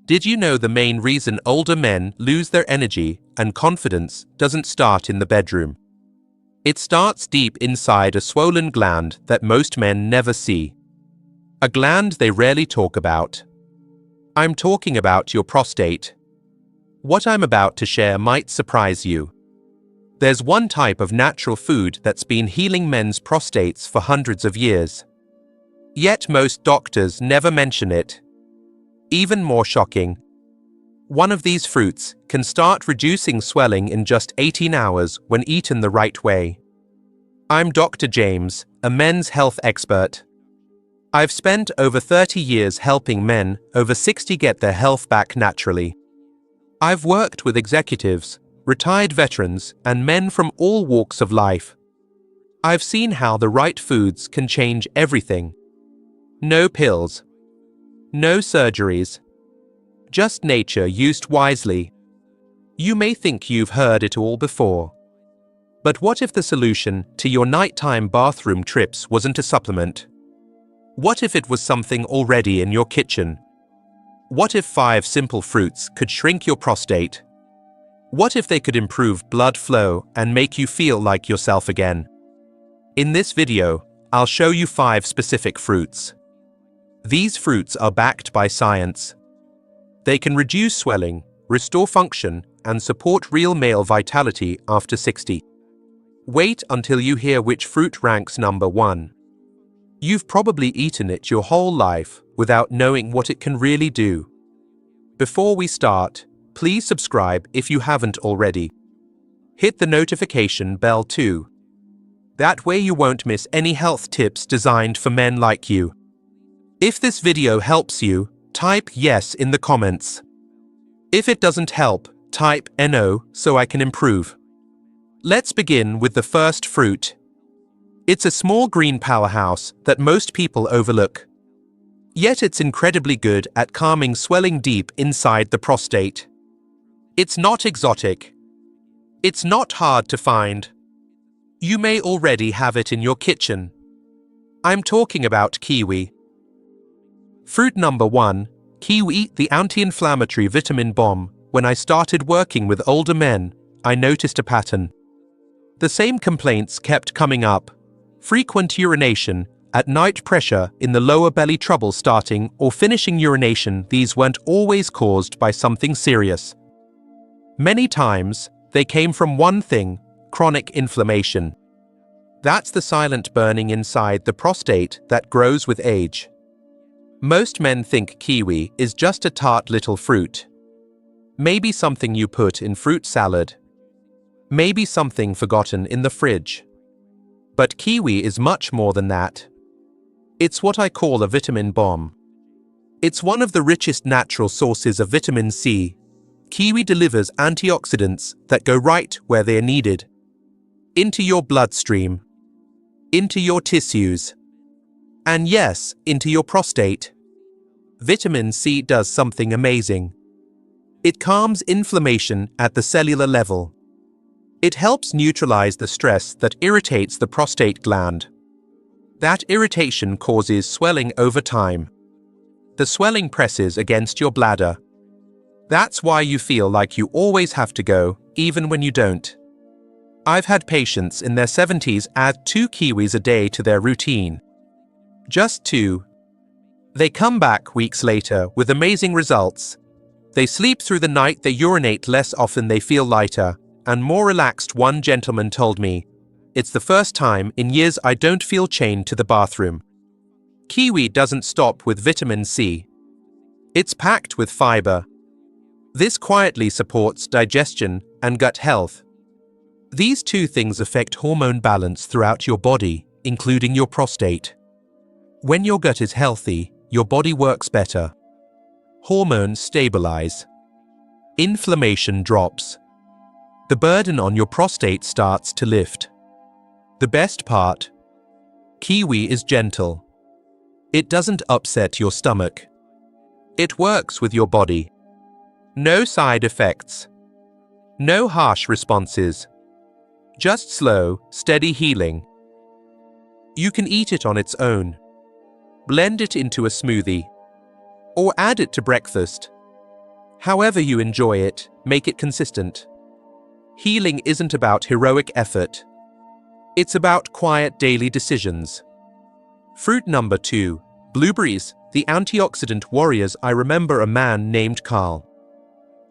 Did you know the main reason older men lose their energy and confidence doesn't start in the bedroom? It starts deep inside a swollen gland that most men never see. A gland they rarely talk about. I'm talking about your prostate. What I'm about to share might surprise you. There's one type of natural food that's been healing men's prostates for hundreds of years. Yet most doctors never mention it. Even more shocking, one of these fruits can start reducing swelling in just 18 hours when eaten the right way. I'm Dr. James, a men's health expert. I've spent over 30 years helping men over 60 get their health back naturally. I've worked with executives, retired veterans, and men from all walks of life. I've seen how the right foods can change everything. No pills. No surgeries. Just nature used wisely. You may think you've heard it all before. But what if the solution to your nighttime bathroom trips wasn't a supplement? What if it was something already in your kitchen? What if 5 simple fruits could shrink your prostate? What if they could improve blood flow and make you feel like yourself again? In this video, I'll show you 5 specific fruits. These fruits are backed by science. They can reduce swelling, restore function, and support real male vitality after 60. Wait until you hear which fruit ranks number 1. You've probably eaten it your whole life without knowing what it can really do. Before we start, please subscribe if you haven't already. Hit the notification bell too. That way you won't miss any health tips designed for men like you. If this video helps you, type yes in the comments. If it doesn't help, type NO so I can improve. Let's begin with the first fruit. It's a small green powerhouse that most people overlook. Yet it's incredibly good at calming swelling deep inside the prostate. It's not exotic. It's not hard to find. You may already have it in your kitchen. I'm talking about kiwi. Fruit number 1, kiwi, the anti-inflammatory vitamin bomb. When I started working with older men, I noticed a pattern. The same complaints kept coming up. Frequent urination, at night pressure in the lower belly, trouble starting or finishing urination. These weren't always caused by something serious. Many times, they came from one thing: chronic inflammation. That's the silent burning inside the prostate that grows with age. Most men think kiwi is just a tart little fruit. Maybe something you put in fruit salad. Maybe something forgotten in the fridge. But kiwi is much more than that. It's what I call a vitamin bomb. It's one of the richest natural sources of vitamin C. Kiwi delivers antioxidants that go right where they are needed. Into your bloodstream. Into your tissues. And yes, into your prostate. Vitamin C does something amazing. It calms inflammation at the cellular level. It helps neutralize the stress that irritates the prostate gland. That irritation causes swelling over time. The swelling presses against your bladder. That's why you feel like you always have to go, even when you don't. I've had patients in their 70s add 2 kiwis a day to their routine. Just 2. They come back weeks later with amazing results. They sleep through the night, they urinate less often, they feel lighter and more relaxed. One gentleman told me, "It's the first time in years I don't feel chained to the bathroom." Kiwi doesn't stop with vitamin C. It's packed with fiber. This quietly supports digestion and gut health. These 2 things affect hormone balance throughout your body, including your prostate. When your gut is healthy, your body works better. Hormones stabilize. Inflammation drops. The burden on your prostate starts to lift. The best part? Kiwi is gentle. It doesn't upset your stomach. It works with your body. No side effects. No harsh responses. Just slow, steady healing. You can eat it on its own. Blend it into a smoothie. Or add it to breakfast. However you enjoy it, make it consistent. Healing isn't about heroic effort. It's about quiet daily decisions. Fruit number 2, blueberries, the antioxidant warriors. I remember a man named Carl.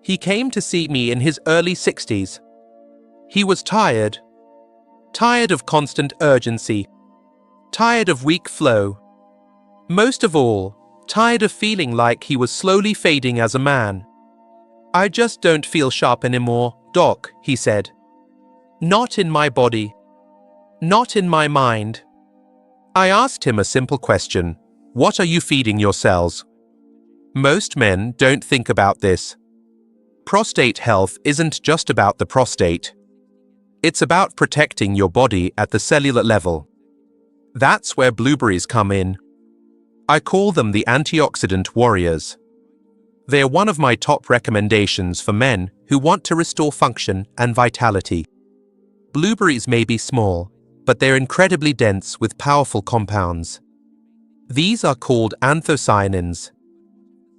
He came to see me in his early 60s. He was tired of constant urgency, tired of weak flow. Most of all, tired of feeling like he was slowly fading as a man. "I just don't feel sharp anymore, Doc," he said. "Not in my body. Not in my mind." I asked him a simple question: what are you feeding your cells? Most men don't think about this. Prostate health isn't just about the prostate. It's about protecting your body at the cellular level. That's where blueberries come in. I call them the antioxidant warriors. They are one of my top recommendations for men who want to restore function and vitality. Blueberries may be small, but they're incredibly dense with powerful compounds. These are called anthocyanins.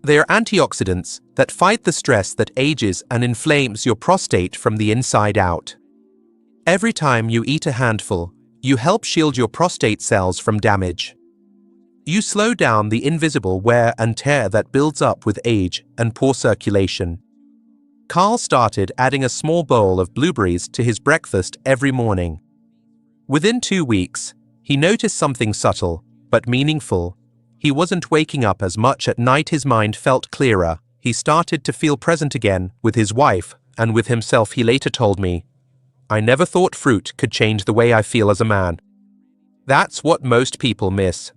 They are antioxidants that fight the stress that ages and inflames your prostate from the inside out. Every time you eat a handful, you help shield your prostate cells from damage. You slow down the invisible wear and tear that builds up with age and poor circulation. Carl started adding a small bowl of blueberries to his breakfast every morning. Within 2 weeks, he noticed something subtle but meaningful. He wasn't waking up as much at night. His mind felt clearer. He started to feel present again with his wife and with himself. He later told me, "I never thought fruit could change the way I feel as a man." That's what most people miss.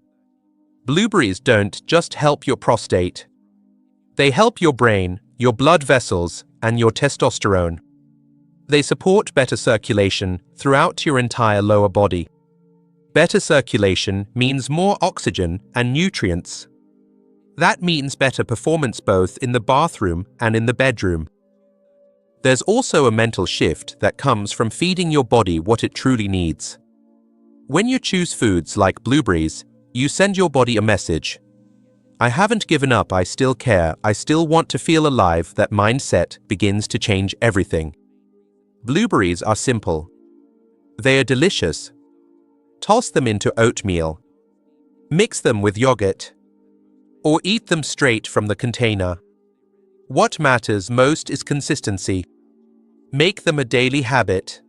Blueberries don't just help your prostate. They help your brain, your blood vessels, and your testosterone. They support better circulation throughout your entire lower body. Better circulation means more oxygen and nutrients. That means better performance both in the bathroom and in the bedroom. There's also a mental shift that comes from feeding your body what it truly needs. When you choose foods like blueberries, you send your body a message. I haven't given up, I still care, I still want to feel alive. That mindset begins to change everything. Blueberries are simple. They are delicious. Toss them into oatmeal. Mix them with yogurt. Or eat them straight from the container. What matters most is consistency. Make them a daily habit.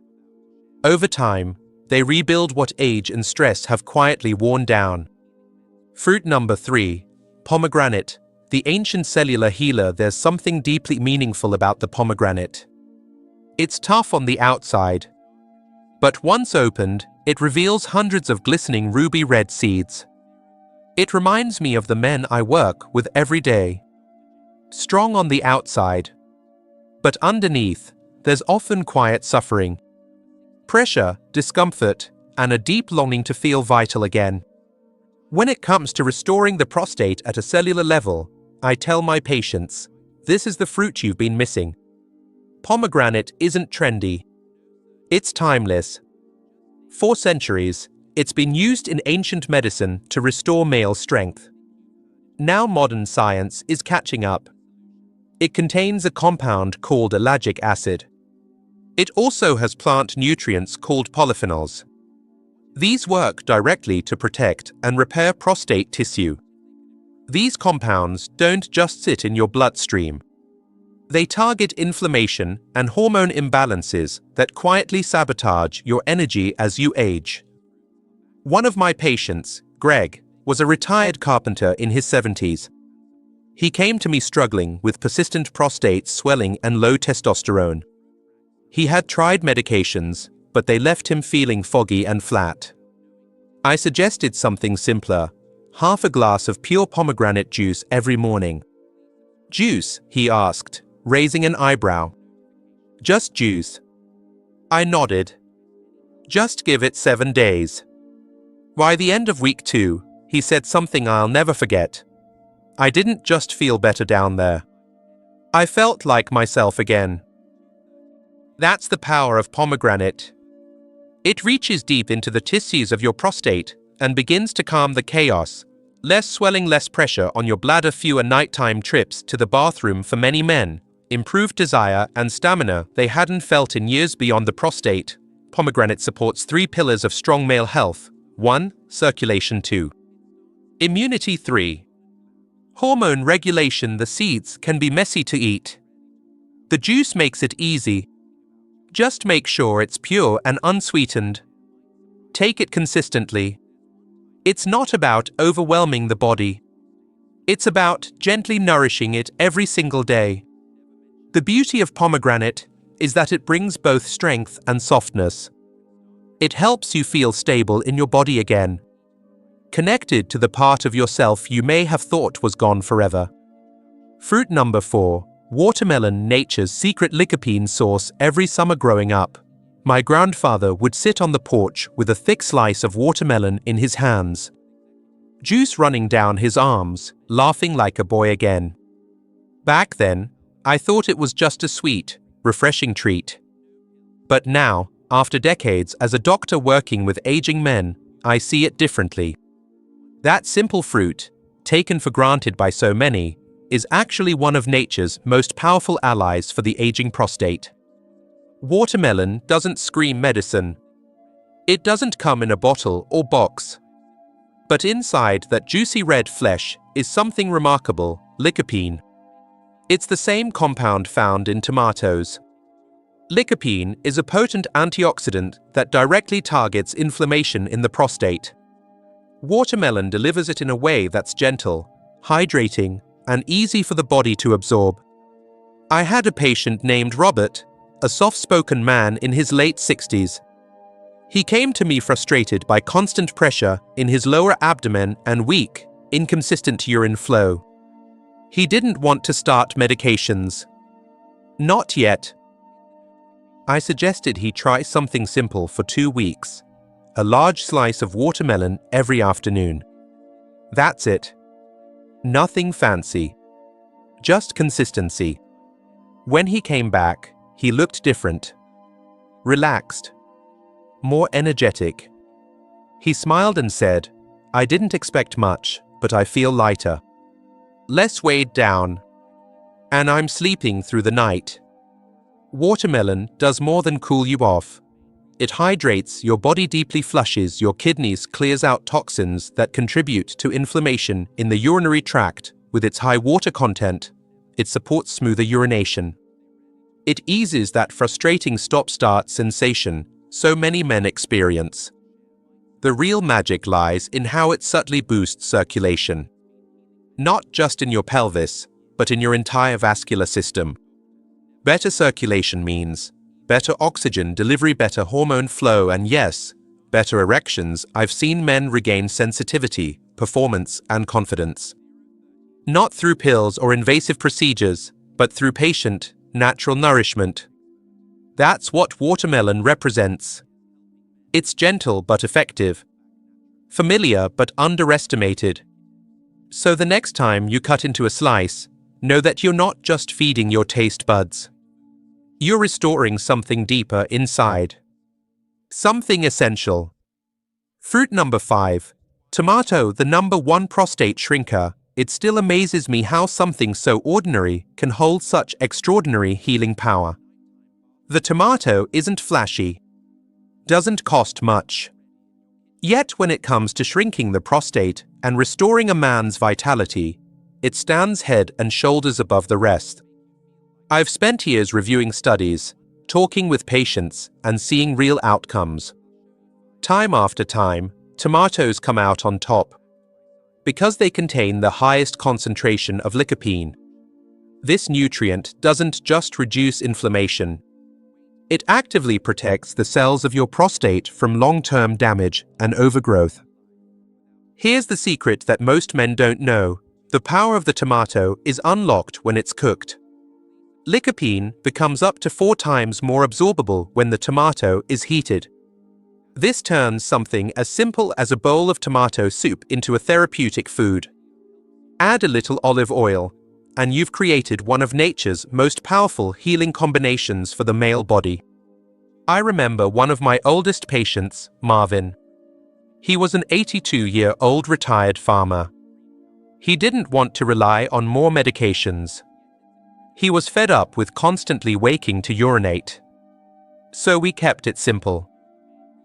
Over time, they rebuild what age and stress have quietly worn down. Fruit number 3, pomegranate, the ancient cellular healer. There's something deeply meaningful about the pomegranate. It's tough on the outside, but once opened, it reveals hundreds of glistening ruby red seeds. It reminds me of the men I work with every day. Strong on the outside, but underneath, there's often quiet suffering, pressure, discomfort, and a deep longing to feel vital again. When it comes to restoring the prostate at a cellular level, I tell my patients, this is the fruit you've been missing. Pomegranate isn't trendy. It's timeless. For centuries, it's been used in ancient medicine to restore male strength. Now modern science is catching up. It contains a compound called ellagic acid. It also has plant nutrients called polyphenols. These work directly to protect and repair prostate tissue. These compounds don't just sit in your bloodstream. They target inflammation and hormone imbalances that quietly sabotage your energy as you age. One of my patients, Greg, was a retired carpenter in his 70s. He came to me struggling with persistent prostate swelling and low testosterone. He had tried medications, but they left him feeling foggy and flat. I suggested something simpler: half a glass of pure pomegranate juice every morning. "Juice?" he asked, raising an eyebrow. "Just juice." I nodded. "Just give it 7 days." By the end of week 2, he said something I'll never forget. "I didn't just feel better down there. I felt like myself again." That's the power of pomegranate. It reaches deep into the tissues of your prostate and begins to calm the chaos, Less swelling, less pressure on your bladder, fewer nighttime trips to the bathroom for many men, improved desire and stamina they hadn't felt in years. Beyond the prostate, Pomegranate supports 3 pillars of strong male health. 1. Circulation. 2. Immunity. 3. Hormone regulation. The seeds can be messy to eat. The juice makes it easy. Just make sure it's pure and unsweetened. Take it consistently. It's not about overwhelming the body. It's about gently nourishing it every single day. The beauty of pomegranate is that it brings both strength and softness. It helps you feel stable in your body again, connected to the part of yourself you may have thought was gone forever. Fruit number 4. Watermelon, nature's secret lycopene source. Every summer growing up, my grandfather would sit on the porch with a thick slice of watermelon in his hands, juice running down his arms, laughing like a boy again. Back then, I thought it was just a sweet, refreshing treat. But now, after decades as a doctor working with aging men, I see it differently. That simple fruit, taken for granted by so many, is actually one of nature's most powerful allies for the aging prostate. Watermelon doesn't scream medicine. It doesn't come in a bottle or box. But inside that juicy red flesh is something remarkable: lycopene. It's the same compound found in tomatoes. Lycopene is a potent antioxidant that directly targets inflammation in the prostate. Watermelon delivers it in a way that's gentle, hydrating, and easy for the body to absorb. I had a patient named Robert, a soft-spoken man in his late 60s. He came to me frustrated by constant pressure in his lower abdomen and weak, inconsistent urine flow. He didn't want to start medications. Not yet. I suggested he try something simple for 2 weeks: a large slice of watermelon every afternoon. That's it. Nothing fancy. Just consistency. When he came back, he looked different. Relaxed. More energetic. He smiled and said, "I didn't expect much, but I feel lighter. Less weighed down. And I'm sleeping through the night." Watermelon does more than cool you off. It hydrates your body, deeply flushes your kidneys, clears out toxins that contribute to inflammation in the urinary tract. With its high water content, it supports smoother urination. It eases that frustrating stop-start sensation so many men experience. The real magic lies in how it subtly boosts circulation. Not just in your pelvis, but in your entire vascular system. Better circulation means better oxygen delivery, better hormone flow, and yes, better erections. I've seen men regain sensitivity, performance, and confidence. Not through pills or invasive procedures, but through patient, natural nourishment. That's what watermelon represents. It's gentle but effective. Familiar but underestimated. So the next time you cut into a slice, know that you're not just feeding your taste buds. You're restoring something deeper inside. Something essential. Fruit number 5. Tomato, the number 1 prostate shrinker. It still amazes me how something so ordinary can hold such extraordinary healing power. The tomato isn't flashy. Doesn't cost much. Yet when it comes to shrinking the prostate and restoring a man's vitality, it stands head and shoulders above the rest. I've spent years reviewing studies, talking with patients, and seeing real outcomes. Time after time, tomatoes come out on top. Because they contain the highest concentration of lycopene. This nutrient doesn't just reduce inflammation. It actively protects the cells of your prostate from long-term damage and overgrowth. Here's the secret that most men don't know. The power of the tomato is unlocked when it's cooked. Lycopene becomes up to 4 times more absorbable when the tomato is heated. This turns something as simple as a bowl of tomato soup into a therapeutic food. Add a little olive oil, and you've created one of nature's most powerful healing combinations for the male body. I remember one of my oldest patients, Marvin. He was an 82-year-old retired farmer. He didn't want to rely on more medications. He was fed up with constantly waking to urinate. So we kept it simple.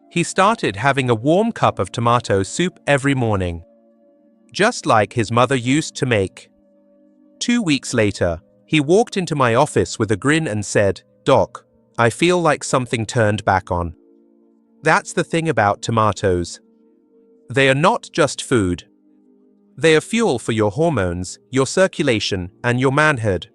He started having a warm cup of tomato soup every morning, just like his mother used to make. 2 weeks later, he walked into my office with a grin and said, "Doc, I feel like something turned back on." That's the thing about tomatoes. They are not just food. They are fuel for your hormones, your circulation, and your manhood.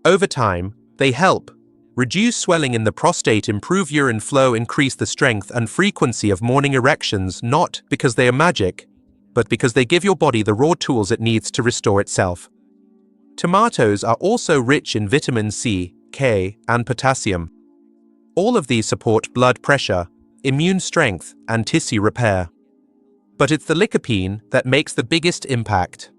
Over time, they help reduce swelling in the prostate, improve urine flow, increase the strength and frequency of morning erections, not because they are magic, but because they give your body the raw tools it needs to restore itself. Tomatoes are also rich in vitamin C, K, and potassium. All of these support blood pressure, immune strength, and tissue repair. But it's the lycopene that makes the biggest impact.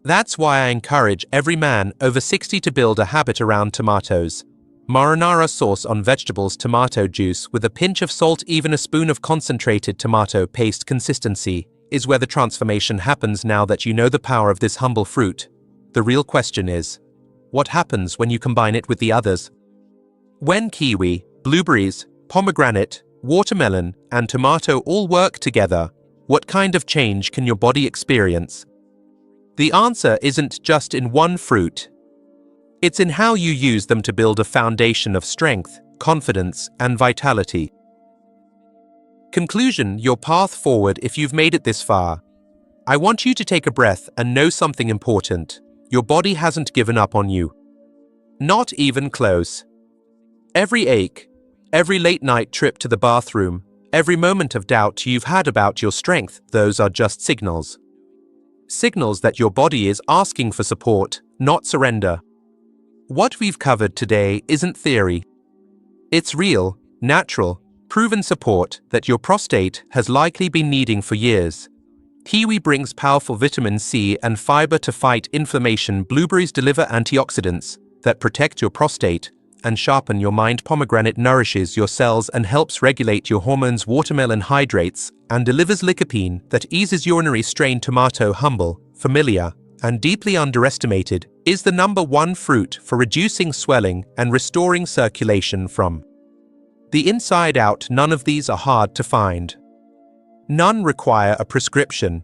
That's why I encourage every man over 60 to build a habit around tomatoes. Marinara sauce on vegetables, tomato juice with a pinch of salt, even a spoon of concentrated tomato paste consistency is where the transformation happens. Now that you know the power of this humble fruit, the real question is, what happens when you combine it with the others? When kiwi, blueberries, pomegranate, watermelon, and tomato all work together, what kind of change can your body experience? The answer isn't just in one fruit. It's in how you use them to build a foundation of strength, confidence, and vitality. Conclusion: your path forward. If you've made it this far, I want you to take a breath and know something important. Your body hasn't given up on you. Not even close. Every ache, every late-night trip to the bathroom, every moment of doubt you've had about your strength, those are just signals. Signals that your body is asking for support, not surrender. What we've covered today isn't theory. It's real, natural, proven support that your prostate has likely been needing for years. Kiwi brings powerful vitamin C and fiber to fight inflammation. Blueberries deliver antioxidants that protect your prostate and sharpen your mind. Pomegranate nourishes your cells and helps regulate your hormones. Watermelon hydrates and delivers lycopene that eases urinary strain. Tomato, humble, familiar, and deeply underestimated, is the #1 fruit for reducing swelling and restoring circulation from the inside out. None of these are hard to find. None require a prescription.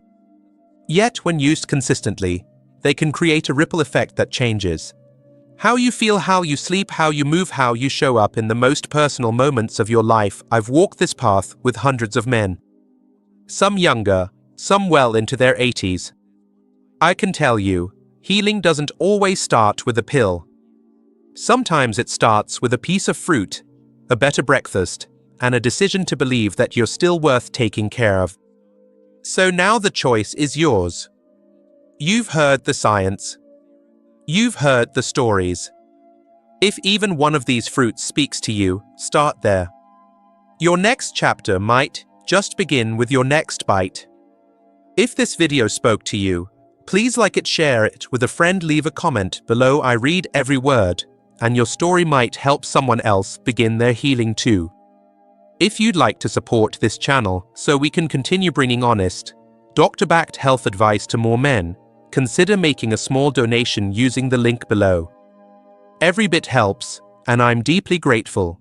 Yet when used consistently, they can create a ripple effect that changes how you feel, how you sleep, how you move, how you show up in the most personal moments of your life. I've walked this path with hundreds of men. Some younger, some well into their 80s. I can tell you, healing doesn't always start with a pill. Sometimes it starts with a piece of fruit, a better breakfast, and a decision to believe that you're still worth taking care of. So now the choice is yours. You've heard the science. You've heard the stories. If even one of these fruits speaks to you, start there. Your next chapter might just begin with your next bite. If this video spoke to you, please like it, share it with a friend, leave a comment below. I read every word, and your story might help someone else begin their healing too. If you'd like to support this channel so we can continue bringing honest, doctor-backed health advice to more men, consider making a small donation using the link below. Every bit helps, and I'm deeply grateful.